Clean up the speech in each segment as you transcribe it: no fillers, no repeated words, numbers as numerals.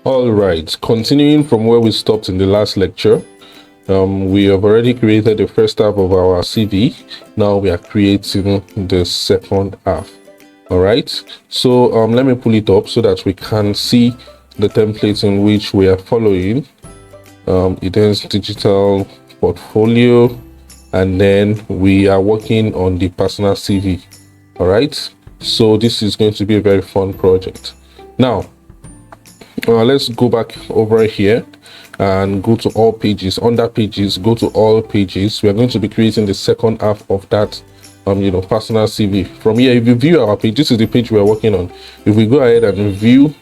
All right, continuing from where we stopped in the last lecture, we have already created the first half of our CV. Now we are creating the second half. All right, so let me pull it up so that we can see the templates in which we are following. It is digital portfolio, and then we are working on the personal CV. All right, so this is going to be a very fun project. Now let's go back over here and go to all pages. Under pages, go to all pages. We are going to be creating the second half of that personal CV. From here, if you view our page, this is the page we are working on. If we go ahead and view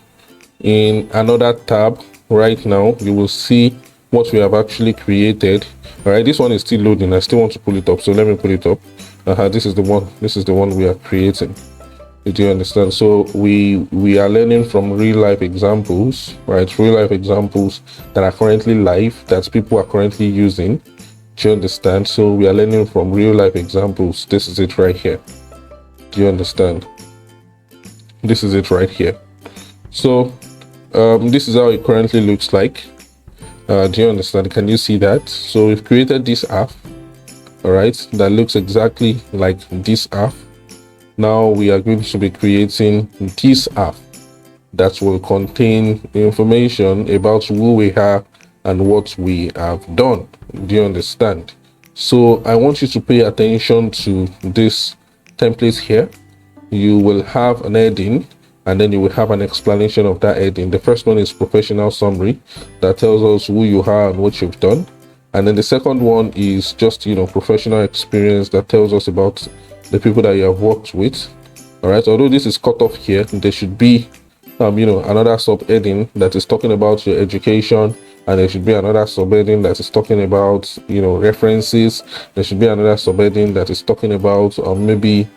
in another tab right now, you will see what we have actually created. All right, this one is still loading. I still want to pull it up, so let me pull it up. This is the one we are creating. Did you understand? So we are learning from real life examples, right? Real life examples that are currently live, that people are currently using. Do you understand? So we are learning from real life examples. This is it right here. Do you understand? This is it right here. So this is how it currently looks like. Do you understand? Can you see that? So we've created this app, all right, that looks exactly like this app. Now we are going to be creating this app that will contain information about who we are and what we have done. Do you understand? So I want you to pay attention to this template here. You will have an heading, and then you will have an explanation of that heading. The first one is professional summary, that tells us who you are and what you've done. And then the second one is just professional experience, that tells us about the people that you have worked with. All right, although this is cut off here, there should be another subheading that is talking about your education, and there should be another subheading that is talking about references. There should be another subheading that is talking about maybe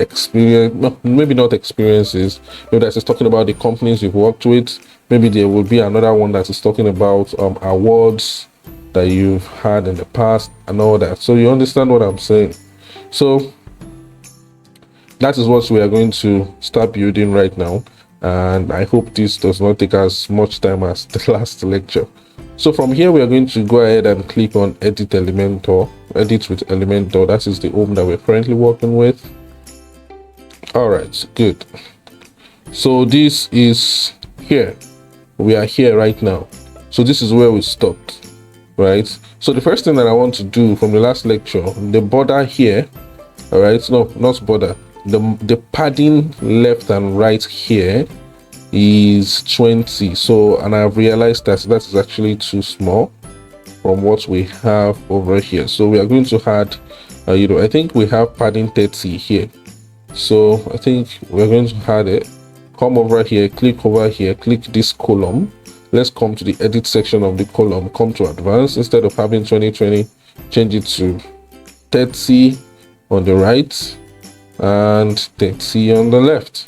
experience, no, maybe not experiences, maybe that is talking about the companies you've worked with. Maybe there will be another one that is talking about awards that you've had in the past and all that. So you understand what I'm saying? So that is what we are going to start building right now, and I hope this does not take as much time as the last lecture. So from here, we are going to go ahead and click on edit Elementor, edit with Elementor. That is the home that we're currently working with. All right, good. So this is here. We are here right now. So this is where we stopped, right? So the first thing that I want to do from the last lecture, the border here, all right, no, not border, the padding left and right here is 20. So, and I've realized that that is actually too small from what we have over here. So we are going to add I think we have padding 30 here. So I think we're going to add it. Come over here, click over here, click this column. Let's come to the edit section of the column, come to advanced. Instead of having 2020, change it to 30 on the right and 30 on the left.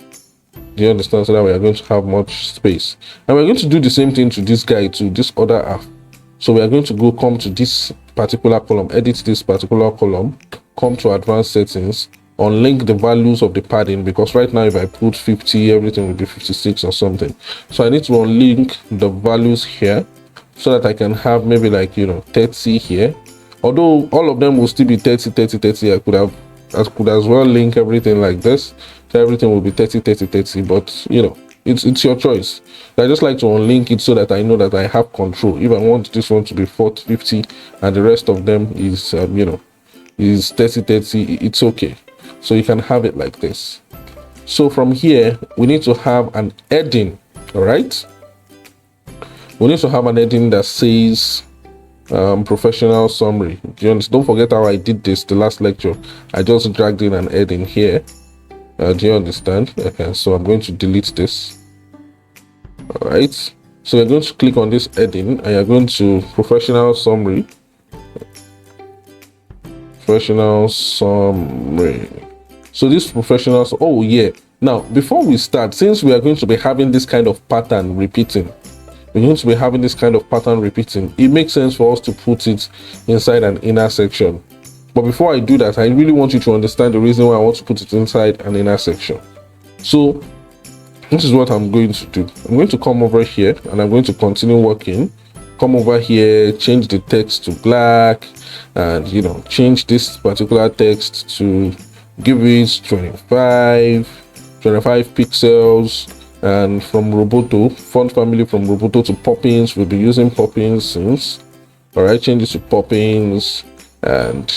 Do you understand? So that we are going to have much space, and we're going to do the same thing to this guy, to this other half. So we are going to come to this particular column, edit this particular column, come to advanced settings, unlink the values of the padding, because right now if I put 50, everything will be 56 or something. So I need to unlink the values here so that I can have maybe like 30 here. Although all of them will still be 30, 30, 30, I could as well link everything like this, so everything will be 30, 30, 30, but it's your choice. I just like to unlink it so that I know that I have control. If I want this one to be 40, 50 and the rest of them is is 30, 30, it's okay. So you can have it like this. So from here we need to have an heading. All right, we need to have an heading that says professional summary. Don't forget how I did this the last lecture. I just dragged in an heading here. Do you understand? Okay, so I'm going to delete this. All right, so you're going to click on this heading and you're going to professional summary. Professional summary. So this professional, oh yeah, now before we start, since we are going to be having this kind of pattern repeating, it makes sense for us to put it inside an inner section. But before I do that, I really want you to understand the reason why I want to put it inside an inner section. So this is what I'm going to do. I'm going to come over here and I'm going to continue working. Come over here, change the text to black, and change this particular text to give it 25 pixels. And from Roboto, font family from Roboto to Poppins, we'll be using Poppins since. All right, change it to Poppins, and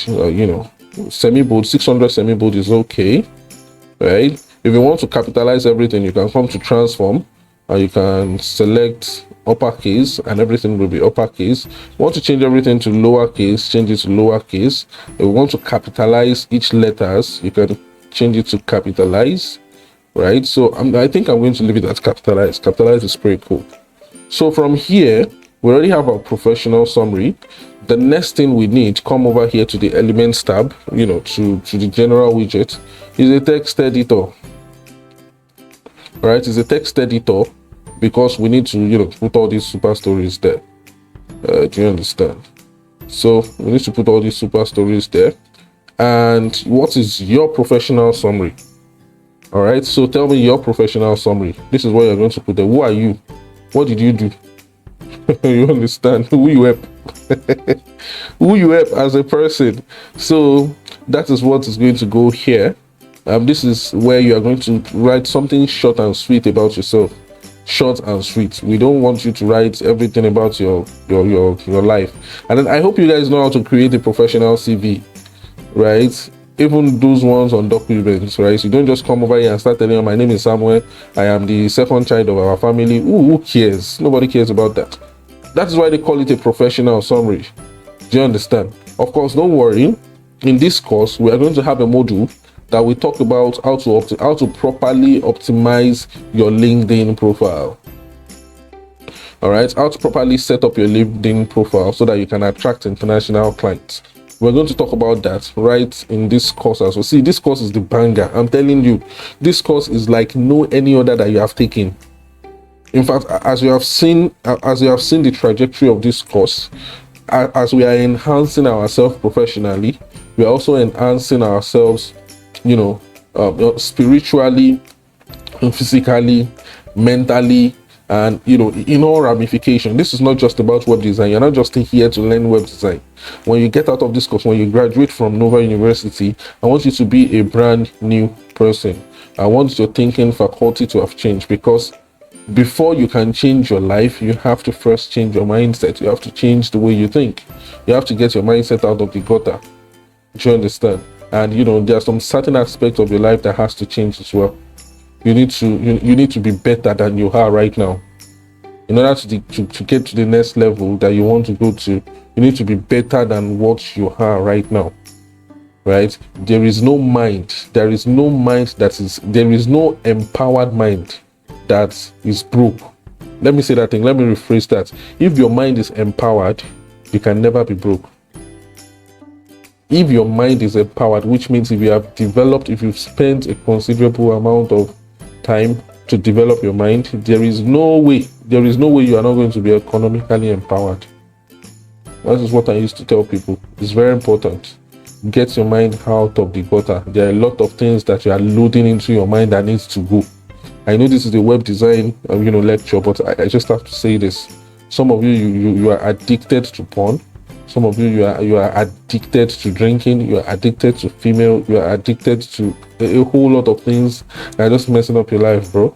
semi-bold, 600 semi-bold is okay, right? If you want to capitalize everything, you can come to transform and you can select uppercase and everything will be uppercase. Want to change everything to lowercase, change it to lowercase. If you want to capitalize each letters, you can change it to capitalize, right? So I think I'm going to leave it at capitalize. Capitalize is pretty cool. So from here, we already have our professional summary. The next thing we need, come over here to the elements tab, to the general widget, is a text editor. Right, it's a text editor because we need to put all these super stories there. Do you understand? So we need to put all these super stories there. And what is your professional summary? All right, so tell me your professional summary. This is what you're going to put there. Who are you? What did you do? You understand? Who you help? Who you help as a person. So that is what is going to go here. This is where you are going to write something short and sweet about yourself. Short and sweet. We don't want you to write everything about your life. And then I hope you guys know how to create a professional CV, right? Even those ones on documents, right? You don't just come over here and start telling them, my name is Samuel, I am the second child of our family. Ooh, who cares? Nobody cares about that. That is why they call it a professional summary. Do you understand? Of course, don't worry. In this course, we are going to have a module that we talk about how to properly optimize your LinkedIn profile. All right, how to properly set up your LinkedIn profile so that you can attract international clients. We're going to talk about that right in this course as well. See, this course is the banger. I'm telling you, this course is like no any other that you have taken. In fact, as you have seen the trajectory of this course, as we are enhancing ourselves professionally, we are also enhancing ourselves spiritually, physically, mentally, and in all ramification. This is not just about web design. You're not just here to learn web design. When you get out of this course, when you graduate from Nova University, I want you to be a brand new person. I want your thinking faculty to have changed, because before you can change your life, you have to first change your mindset. You have to change the way you think. You have to get your mindset out of the gutter. Do you understand? And there are some certain aspects of your life that has to change as well. You need to be better than you are right now. In order to get to the next level that you want to go to, you need to be better than what you are right now. Right? There is no empowered mind that is broke. Let me say that thing. Let me rephrase that. If your mind is empowered, you can never be broke. If your mind is empowered, which means if you've spent a considerable amount of time to develop your mind, there is no way you are not going to be economically empowered. That is what I used to tell people. It's very important. Get your mind out of the gutter. There are a lot of things that you are loading into your mind that needs to go. I know this is a web design lecture, but I just have to say this. Some of you are addicted to porn. Some of you are addicted to drinking. You are addicted to female. You are addicted to a whole lot of things that are just messing up your life, bro.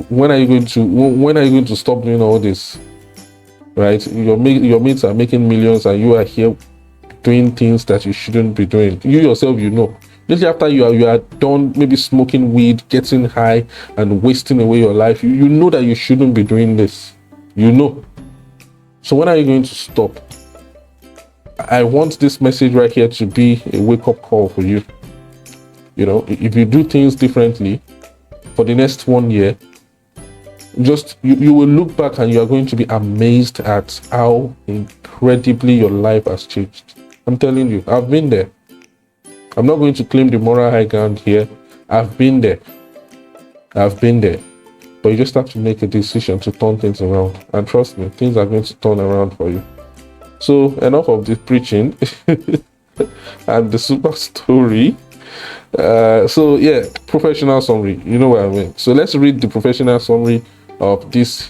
When are you going to stop doing all this? Right? Your mates are making millions, and you are here doing things that you shouldn't be doing. You yourself, Just after you are done, maybe smoking weed, getting high, and wasting away your life, you know that you shouldn't be doing this. So when are you going to stop? I want this message right here to be a wake-up call for you. If you do things differently for the next 1 year, you will look back and you are going to be amazed at how incredibly your life has changed. I'm telling you, I've been there. I'm not going to claim the moral high ground here. I've been there. But you just have to make a decision to turn things around. And trust me, things are going to turn around for you. So enough of the preaching and the super story. So yeah, professional summary, you know what I mean. So let's read the professional summary of this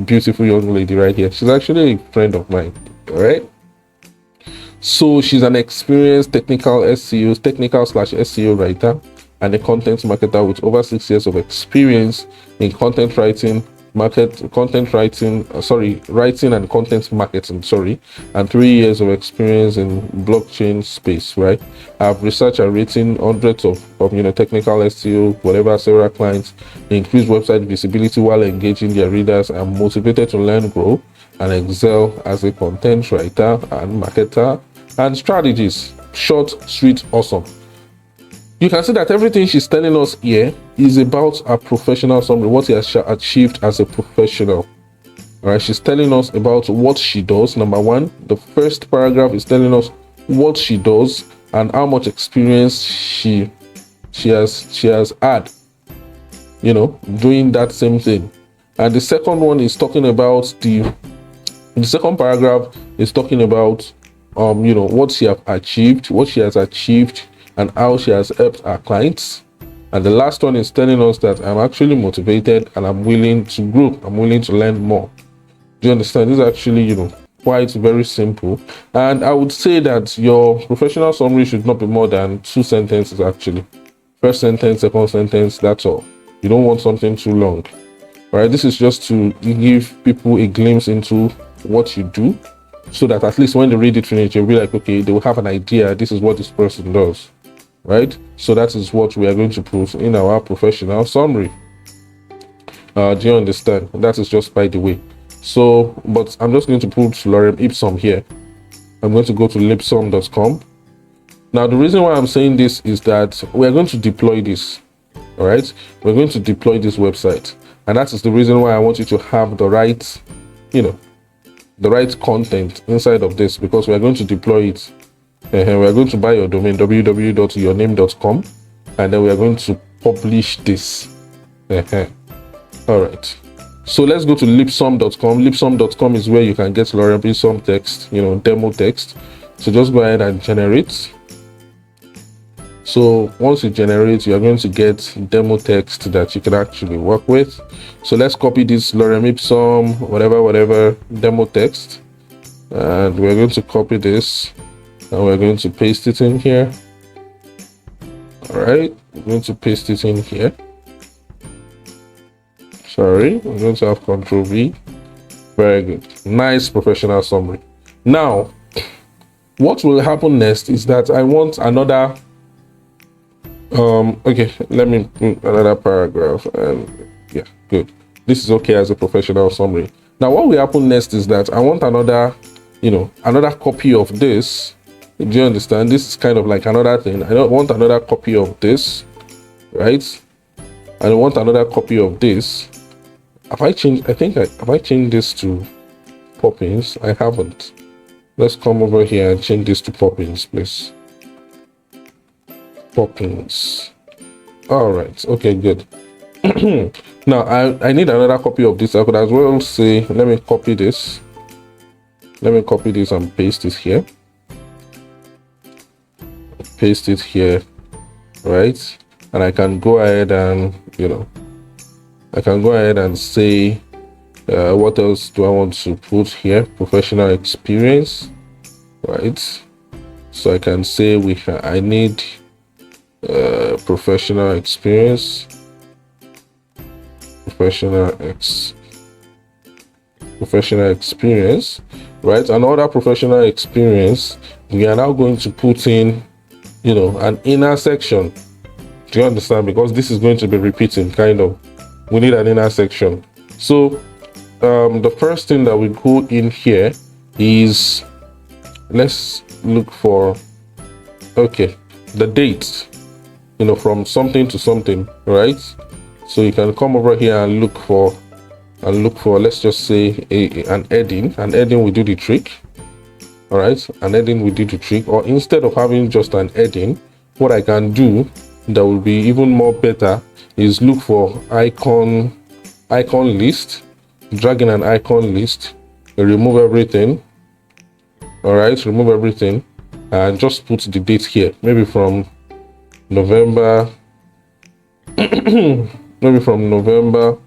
beautiful young lady right here. She's actually a friend of mine. All right. So she's an experienced technical/SEO writer and a content marketer with over 6 years of experience in content writing, writing and content marketing, and 3 years of experience in blockchain space, right? I've researched and written hundreds of technical SEO, whatever, several clients, increase website visibility while engaging their readers. I'm motivated to learn, grow, and excel as a content writer and marketer. And strategies, short, sweet, awesome. You can see that everything she's telling us here is about a professional summary, what she has achieved as a professional. All right, she's telling us about what she does. Number one, the first paragraph is telling us what she does and how much experience she has had, doing that same thing. And the second one is talking about the second paragraph is talking about what she has achieved and how she has helped her clients. And the last one is telling us that I'm actually motivated and I'm willing to grow, I'm willing to learn more. Do you understand? This is actually quite very simple, and I would say that your professional summary should not be more than 2 sentences. Actually, first sentence, second sentence, that's all. You don't want something too long. All right, this is just to give people a glimpse into what you do, so that at least when they read it finish, they'll be like, okay, they will have an idea, this is what this person does, right? So that is what we are going to put in our professional summary. Do you understand? That is just by the way. So, but I'm just going to put Lorem Ipsum here. I'm going to go to lipsum.com. Now, the reason why I'm saying this is that we're going to deploy this. All right, we're going to deploy this website, and that is the reason why I want you to have the right, the right content inside of this, because we are going to deploy it. We are going to buy your domain www.yourname.com, and then we are going to publish this. All right, so let's go to lipsum.com. Lipsum.com is where you can get Lorem Ipsum text, demo text. So just go ahead and generate. So once you generate, you are going to get demo text that you can actually work with. So let's copy this Lorem Ipsum, whatever demo text, and we're going to copy this and we're going to paste it in here. All right, we're going to paste it in here. Sorry, I'm going to have Control V. Very good, nice professional summary. Now, what will happen next is that I want another. Okay, let me put another paragraph, and yeah, good. This is okay as a professional summary. Now, what will happen next is that I want another, another copy of this. Do you understand? This is kind of like another thing. I don't want another copy of this, right? I want another copy of this. Have I changed? Have I changed this to Poppins? I haven't. Let's come over here and change this to Poppins, please. Poppins. All right, okay, good. Now I need another copy of this. I could as well say, let me copy this and paste it here, right? And I can go ahead and say what else do I want to put here? Professional experience, right? So I can say I need professional experience, right? Another professional experience, we are now going to put in an inner section. Do you understand? Because this is going to be repeating, kind of. We need an inner section. So the first thing that we go in here is, let's look for the dates, from something to something, right? So you can come over here and look for let's just say an heading. An heading will do the trick. All right, an heading will do the trick. Or instead of having just an heading, what I can do that will be even more better is look for icon list, drag in an icon list, remove everything. All right, remove everything and just put the date here, maybe from November, maybe from November,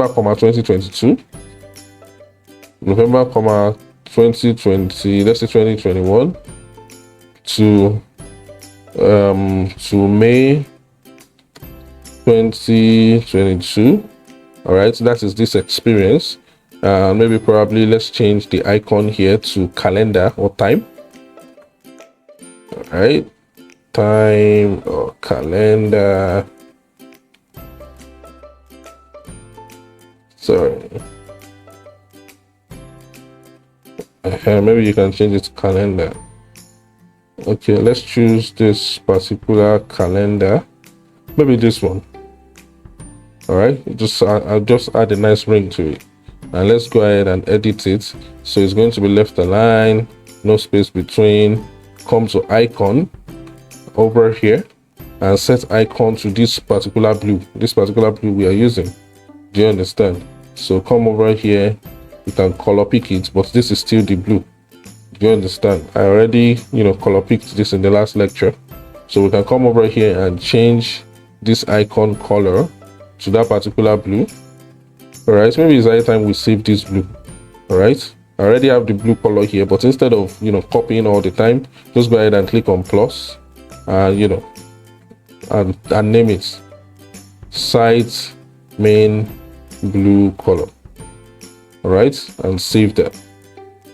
comma 2022, November, comma 2020, let's say 2021 to May 2022. All right, that is this experience. Maybe probably let's change the icon here to calendar or time. All right, time or calendar. Sorry. Maybe you can change it to calendar. Okay, let's choose this particular calendar. Maybe this one. All right, I'll just add a nice ring to it, and let's go ahead and edit it. So it's going to be left align, no space between. Come to icon over here and set icon to this particular blue we are using. Do you understand? So come over here, you can color pick it, but this is still the blue. Do you understand? I already color picked this in the last lecture, so we can come over here and change this icon color to that particular blue. All right, maybe it's high time we save this blue. All right, I already have the blue color here, but instead of copying all the time, just go ahead and click on plus and and name it site main blue color. All right, and save that.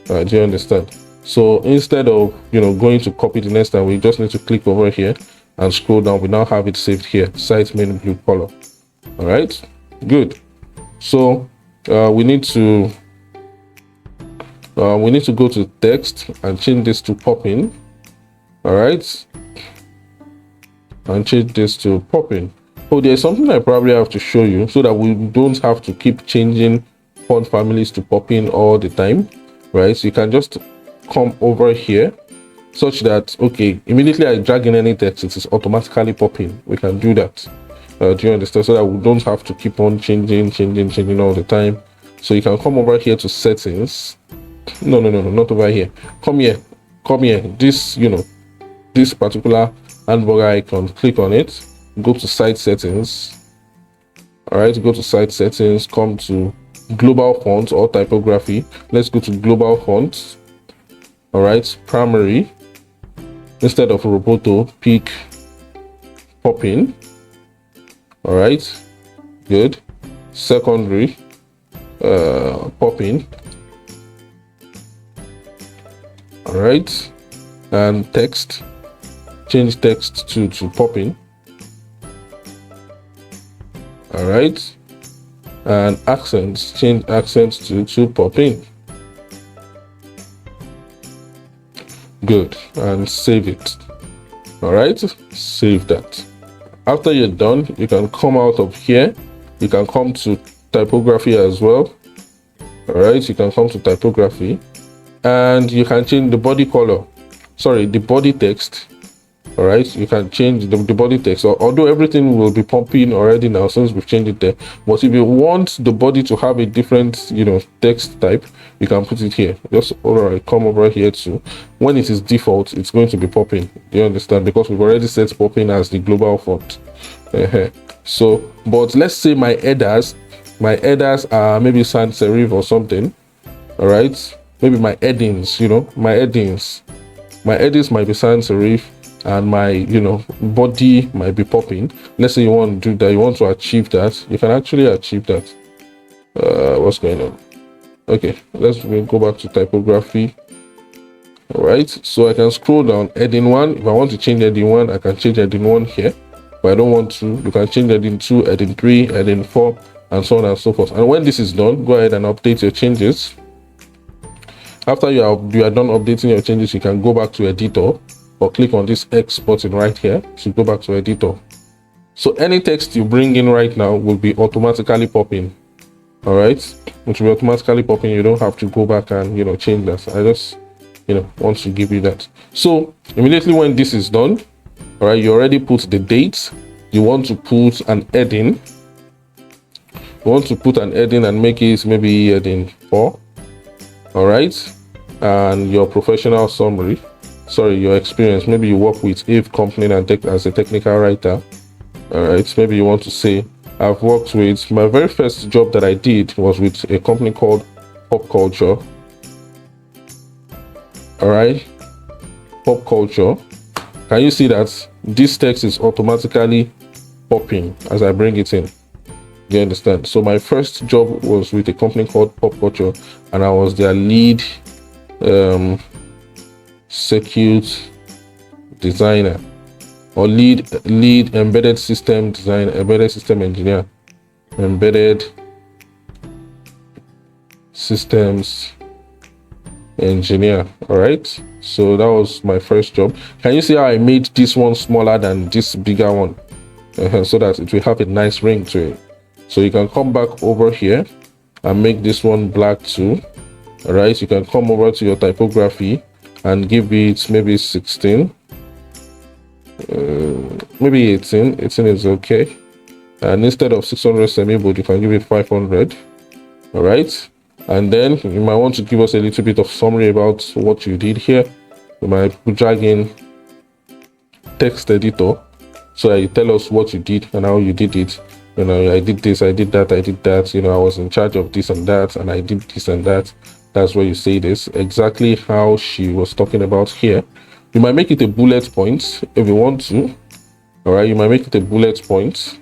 Do you understand? So instead of going to copy the next time, we just need to click over here and scroll down. We now have it saved here, site main blue color. All right, good. So we need to go to text and change this to popping. All right, and change this to popping. Oh, there's something I probably have to show you so that we don't have to keep changing font families to popping all the time. Right, so you can just come over here such that immediately I drag in any text, it is automatically popping. We can do that. Do you understand? So that we don't have to keep on changing all the time. So you can come over here to settings. No, not over here. Come here. This this particular hamburger icon, click on it, go to site settings. All right, go to site settings, come to global font or typography. Let's go to global fonts. All right, primary, instead of Roboto, pick popping. All right, good. Secondary, popping. All right, and text, change text to popping. All right, and accents, change accents to popping. Good, and save it. All right, save that. After you're done, you can come out of here. You can come to typography as well. All right, you can come to typography and you can change the body color. Sorry, the body text. All right, you can change the body text, although everything will be pumping already now since we've changed it there. But if you want the body to have a different text type, you can put it here. Just come over here too. When it is default, it's going to be popping. Do you understand? Because we've already set popping as the global font. So but let's say my headers are maybe sans serif or something. All right, maybe my headings, my headings might be sans serif and my body might be popping. Let's say you want to do that, you want to achieve that, you can actually achieve that. What's going on? Okay, let's go back to typography. All right, so I can scroll down, heading 1. If I want to change heading 1, I can change heading 1 here. But I don't want to, you can change heading 2, heading 3, heading 4, and so on and so forth. And when this is done, go ahead and update your changes. After you are done updating your changes, you can go back to editor or click on this X button right here to go back to editor. So any text you bring in right now will be automatically popping. All right, it will be automatically popping. You don't have to go back and change that. I just want to give you that. So immediately when this is done, all right, you already put the date. You want to put an heading. You want to put an heading and make it maybe heading 4. All right, and your professional summary. your experience. Maybe you work with Ave Company and as a technical writer. All right, maybe you want to say, I've worked with, my very first job that I did was with a company called Pop Culture. All right, Pop Culture. Can you see that this text is automatically popping as I bring it in? You understand? So my first job was with a company called Pop Culture, and I was their lead circuit designer, or lead embedded system design, embedded system engineer, embedded systems engineer. All right, so that was my first job. Can you see how I made this one smaller than this bigger one, so that it will have a nice ring to it? So you can come back over here and make this one black too. All right, you can come over to your typography and give it maybe 16, maybe 18 is okay. And instead of 600 semi-bold, you can give it 500. All right, and then you might want to give us a little bit of summary about what you did here. You might drag in text editor so that you tell us what you did and how you did it. You know, I did this, I did that, I did that. You know, I was in charge of this and that, and I did this and that. That's where you say this, exactly how she was talking about here. You might make it a bullet point if you want to. All right, you might make it a bullet point.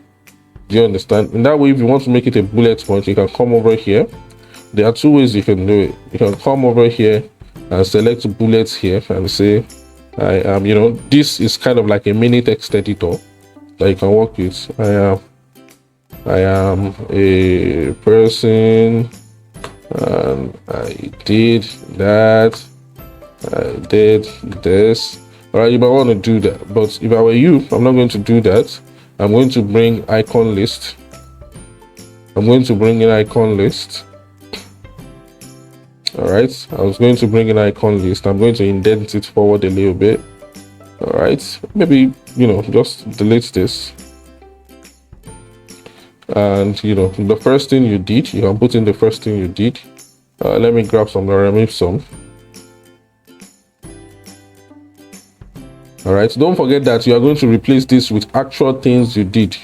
Do you understand? In that way, if you want to make it a bullet point, you can come over here. There are two ways you can do it. You can come over here and select bullets here and say, I am, you know, this is kind of like a mini text editor that you can work with. I am a person, and I did that, I did this. All right, you might want to do that, but if I were you, I'm not going to do that. I'm going to bring icon list. I'm going to bring in icon list. All right, I was going to bring in icon list. I'm going to indent it forward a little bit. All right, maybe, you know, just delete this. And, you know, the first thing you did, you can put in the first thing you did. Let me grab some lorem ipsum. All right, don't forget that you are going to replace this with actual things you did.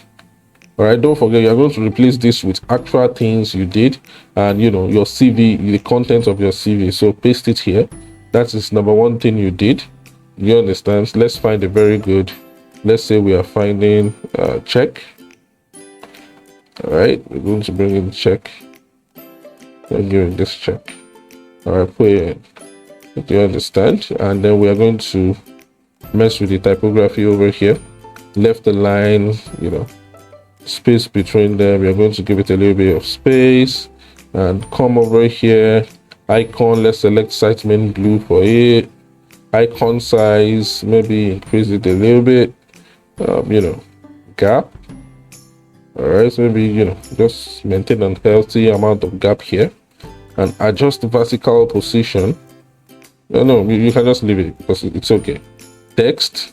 All right, don't forget you are going to replace this with actual things you did, and, you know, your CV, the content of your CV. So paste it here. That is number one thing you did. You understand? Let's find a very good, let's say we are finding check. All right, we're going to bring in check. I'm giving this check. All right, put it in. Do you understand? And then we are going to mess with the typography over here. Left the line, you know, space between them. We are going to give it a little bit of space and come over here. Icon, let's select Sitemin blue for it. Icon size, maybe increase it a little bit. You know, gap. All right, so maybe, you know, just maintain a healthy amount of gap here and adjust the vertical position. No, you can just leave it because it's okay. Text.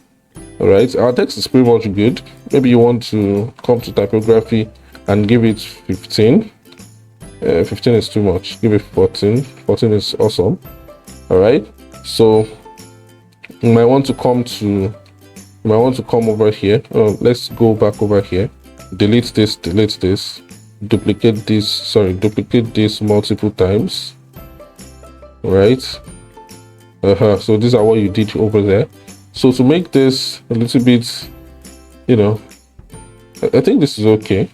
All right, our text is pretty much good. Maybe you want to come to typography and give it 15. 15 is too much. Give it 14. 14 is awesome. All right, so you might want to come over here. Let's go back over here. Delete this, duplicate this multiple times. All right. So these are what you did over there. So to make this a little bit, you know, I think this is okay.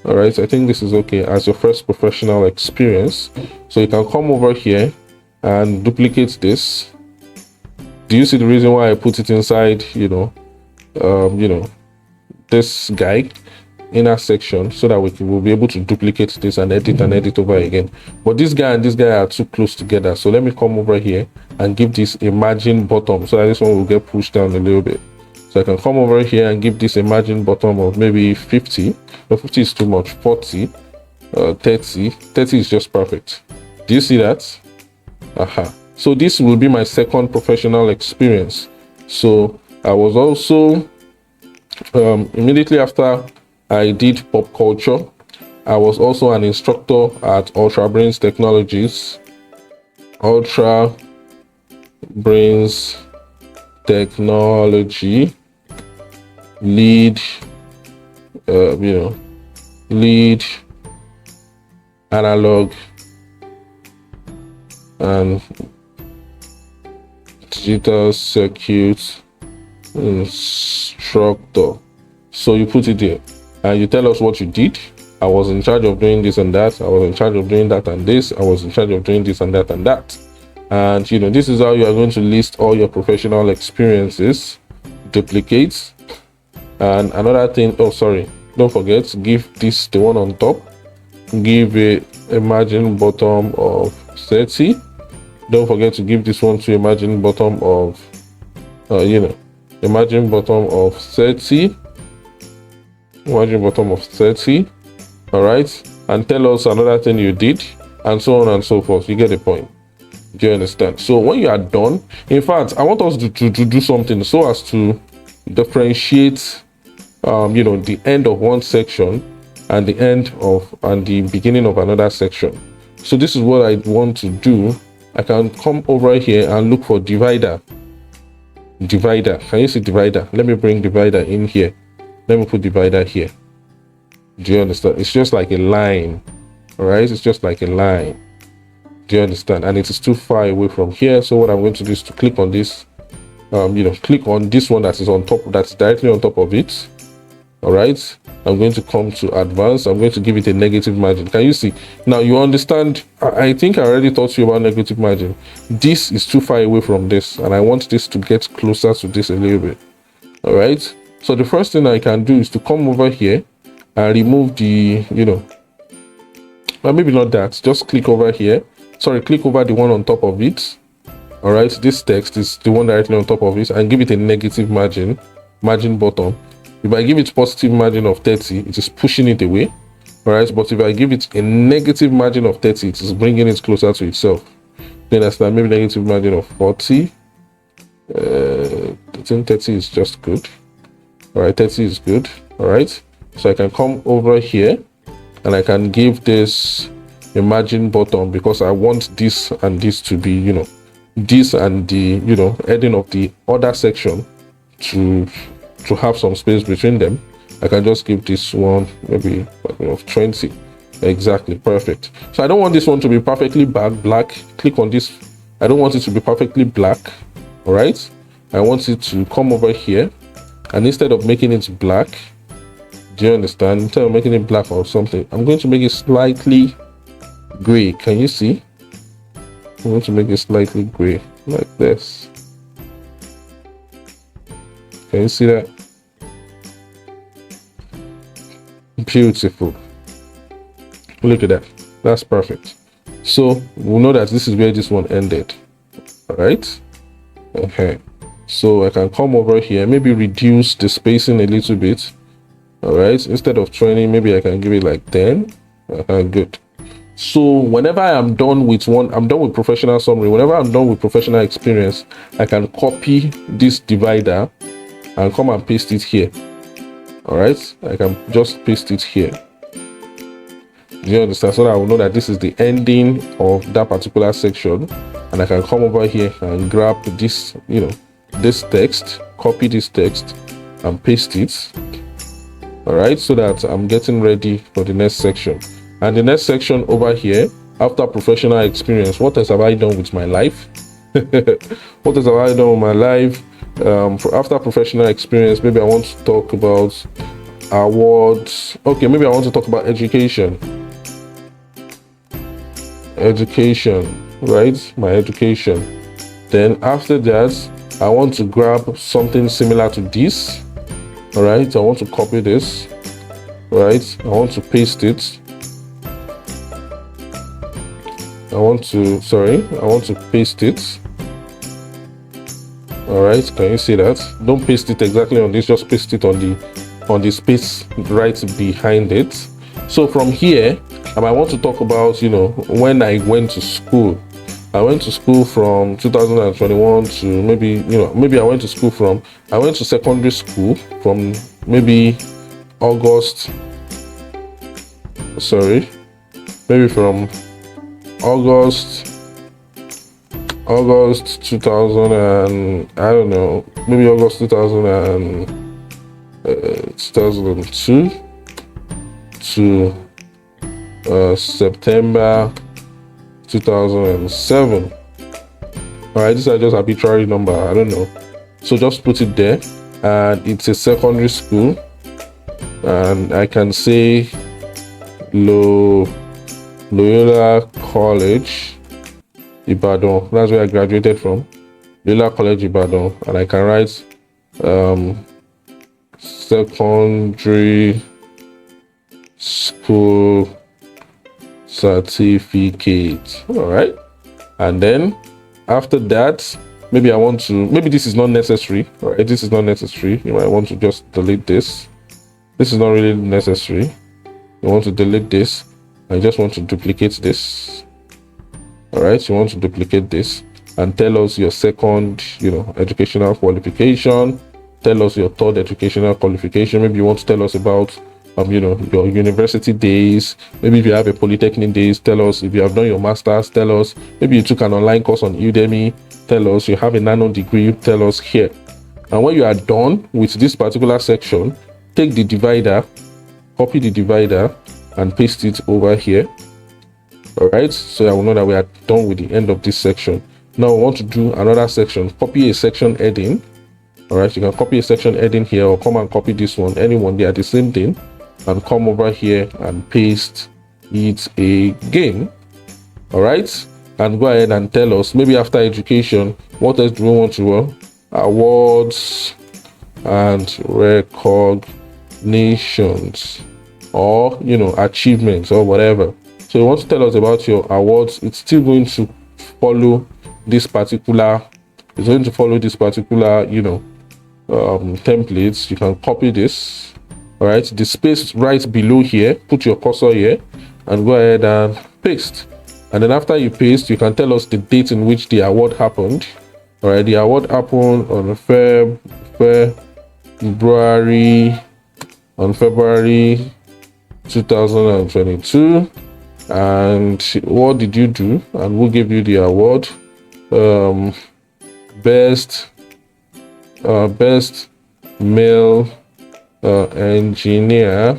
All right, I think this is okay as your first professional experience. So you can come over here and duplicate this. Do you see the reason why I put it inside, you know, this guy inner section, so that we'll be able to duplicate this and edit over again? But this guy and this guy are too close together, so let me come over here and give this a margin bottom so that this one will get pushed down a little bit. So I can come over here and give this a margin bottom of maybe 50. No, 50 is too much. 40, 30 is just perfect. Do you see that? So this will be my second professional experience. So I was also immediately after I did Pop Culture, I was also an instructor at Ultra Brains Technologies. Ultra Brains technology, lead, lead, analog, and digital circuit instructor. So you put it there and you tell us what you did. I was in charge of doing this and that. I was in charge of doing that and this. I was in charge of doing this and that and that. And this is how you are going to list all your professional experiences. Duplicate. And another thing, don't forget, give this the one on top. Give a margin bottom of 30. Don't forget to give this one to a margin bottom of a margin bottom of 30. Margin bottom of 30. All right, and tell us another thing you did, and so on and so forth. You get the point. Do you understand? So when you are done, in fact, I want us to do something so as to differentiate the end of one section and the beginning of another section. So this is what I want to do. I can come over here and look for divider. Can you see divider? Let me bring divider in here. Let me put divider here. Do you understand? It's just like a line. All right, it's just like a line. Do you understand? And it is too far away from here. So what I'm going to do is to click on this, click on this one that is on top, that's directly on top of it. All right, I'm going to come to advanced. I'm going to give it a negative margin. Can you see? Now you understand. I think I already taught you about negative margin. This is too far away from this, and I want this to get closer to this a little bit. All right, so the first thing I can do is to come over here and remove the, well, maybe not that, just click over here. Click over the one on top of it. All right, this text is the one directly on top of it, and give it a negative margin bottom. If I give it positive margin of 30, it is pushing it away. All right, but if I give it a negative margin of 30, it is bringing it closer to itself. Then I start maybe negative margin of 40. I think 30 is just good. All right, 30 is good. All right, so I can come over here and I can give this a margin bottom because I want this and this to be, this and the, heading of the other section to have some space between them. I can just give this one maybe 20. Exactly, perfect. So I don't want this one to be perfectly black. Click on this. I don't want it to be perfectly black. All right, I want it to come over here, and instead of making it black, do you understand, instead of making it black or something, I'm going to make it slightly gray. Can you see? I'm going to make it slightly gray like this. Can you see that? Beautiful. Look at that. That's perfect. So we'll know that this is where this one ended. All right. Okay. So I can come over here, maybe reduce the spacing a little bit. All right. Instead of 20, maybe I can give it like 10. Good. So whenever I am done with I'm done with professional summary. Whenever I'm done with professional experience, I can copy this divider and come and paste it here. All right, I can just paste it here. Do you understand? So that I will know that this is the ending of that particular section, and I can come over here and grab this, this text, copy this text, and paste it. All right, so that I'm getting ready for the next section. And the next section over here, after professional experience, what else have I done with my life? What else have I done with my life? After professional experience, maybe I want to talk about awards. Okay, maybe I want to talk about education, right? My education. Then after that, I want to grab something similar to this. All right, I want to copy this. Right, I want to paste it. I want to paste it. All right, can you see that? Don't paste it exactly on this, just paste it on the space right behind it. So from here, I might want to talk about, when I went to school. I went to school from 2021 to maybe I went to secondary school from maybe August 2000 and I don't know, maybe August 2002 to September 2007. All right, these are just arbitrary number, I don't know. So just put it there, and it's a secondary school, and I can say Loyola College Ibadan. That's where I graduated from, Loyola College Ibadan, and I can write secondary school certificate. All right, and then after that, maybe this is not necessary. All right, this is not necessary. You might want to just delete this. This is not really necessary. You want to delete this. I just want to duplicate this. All right, you want to duplicate this and tell us your second, educational qualification. Tell us your third educational qualification. Maybe you want to tell us about your university days. Maybe if you have a polytechnic days, tell us. If you have done your master's, tell us. Maybe you took an online course on Udemy, tell us. You have a nano degree, tell us here. And when you are done with this particular section, take the divider, copy the divider and paste it over here. All right, so I will know that we are done with the end of this section. Now we want to do another section. Copy a section heading. All right, you can copy a section heading here, or come and copy this one, anyone, they are the same thing, and come over here and paste it again. All right, and go ahead and tell us, maybe after education, what else do we want to run? Awards and recognitions, or achievements, or whatever. So you want to tell us about your awards. It's still going to follow this particular templates. You can copy this. All right, the space right below here, put your cursor here and go ahead and paste. And then after you paste, you can tell us the date in which the award happened. All right, the award happened on February 2022. And what did you do? And we'll give you the award. Best male engineer,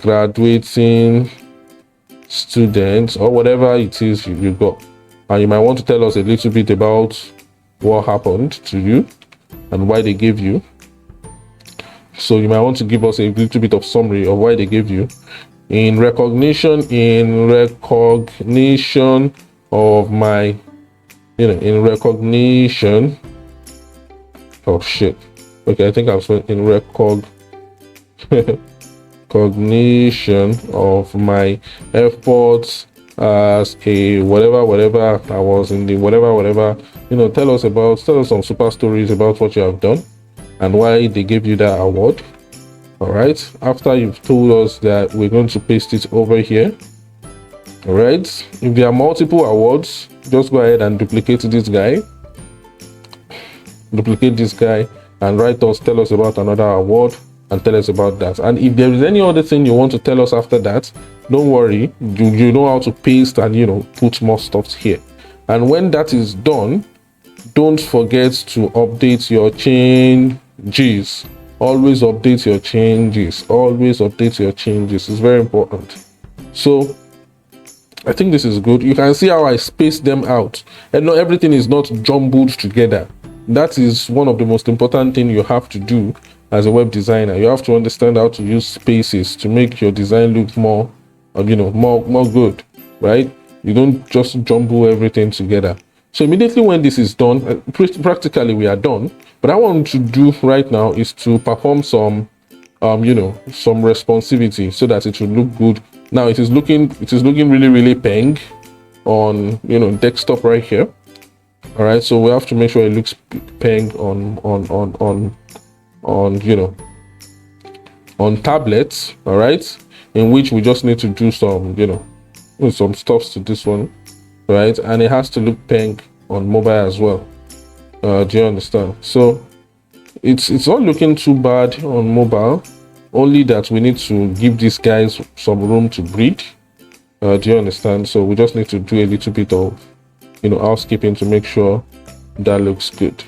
graduating student, or whatever it is you got. And you might want to tell us a little bit about what happened to you and why they gave you. So you might want to give us a little bit of summary of why they gave you. In recognition of my, oh shit. Okay, I think I was in recognition of my efforts as a whatever. I was in the whatever. Tell us some super stories about what you have done and why they gave you that award. All right, after you've told us that, we're going to paste it over here. All right, if there are multiple awards, just go ahead and duplicate this guy and tell us about another award and tell us about that. And if there is any other thing you want to tell us after that, don't worry, you know how to paste and put more stuff here. And when that is done, don't forget to update your changes. Always update your changes. It's very important. So I think this is good. You can see how I space them out, and not everything is not jumbled together. That is one of the most important things you have to do as a web designer. You have to understand how to use spaces to make your design look more good, right? You don't just jumble everything together. So immediately when this is done, practically we are done. What I want to do right now is to perform some responsivity so that it will look good. Now it is looking really peng on desktop right here. All right, so we have to make sure it looks peng on tablets. All right, in which we just need to do some some stuff to this one, right? And it has to look peng on mobile as well. Do you understand? So it's not looking too bad on mobile, only that we need to give these guys some room to breathe. Do you understand? So we just need to do a little bit of housekeeping to make sure that looks good.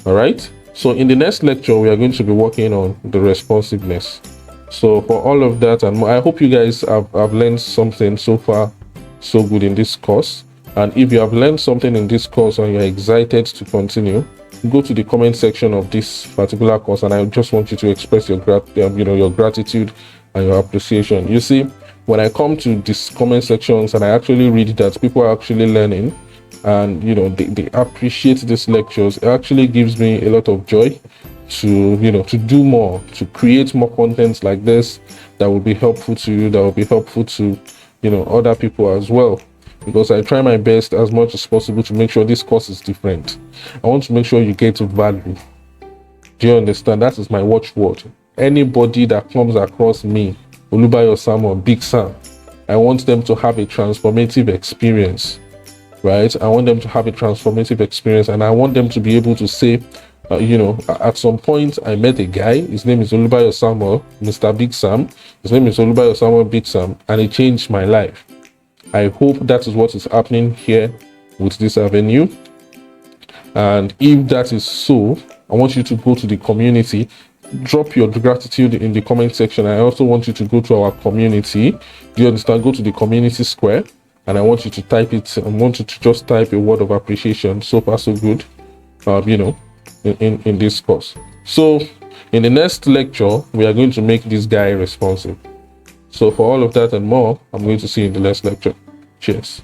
All right, so in the next lecture we are going to be working on the responsiveness. So for all of that and more, I hope you guys have learned something so far so good in this course. And if you have learned something in this course and you're excited to continue, go to the comment section of this particular course, and I just want you to express your your gratitude and your appreciation. You see, when I come to these comment sections and I actually read that people are actually learning and they appreciate these lectures, it actually gives me a lot of joy to to do more, to create more content like this that will be helpful to you, that will be helpful to other people as well, because I try my best as much as possible to make sure this course is different. I want to make sure you get value. Do you understand? That is my watchword. Anybody that comes across me, Olubayo Samuel, Big Sam, I want them to have a transformative experience, right? I want them to have a transformative experience, and I want them to be able to say, at some point I met a guy, his name is Olubayo Samuel, Mr. Big Sam. His name is Olubayo Samuel Big Sam, and it changed my life. I hope that is what is happening here with this avenue. And if that is so, I want you to go to the community, drop your gratitude in the comment section. I also want you to go to our community. Do you understand? Go to the community square, and I want you to type it. I want you to just type a word of appreciation. So far so good, in this course. So in the next lecture we are going to make this guy responsive. So for all of that and more, I'm going to see you in the next lecture. Cheers.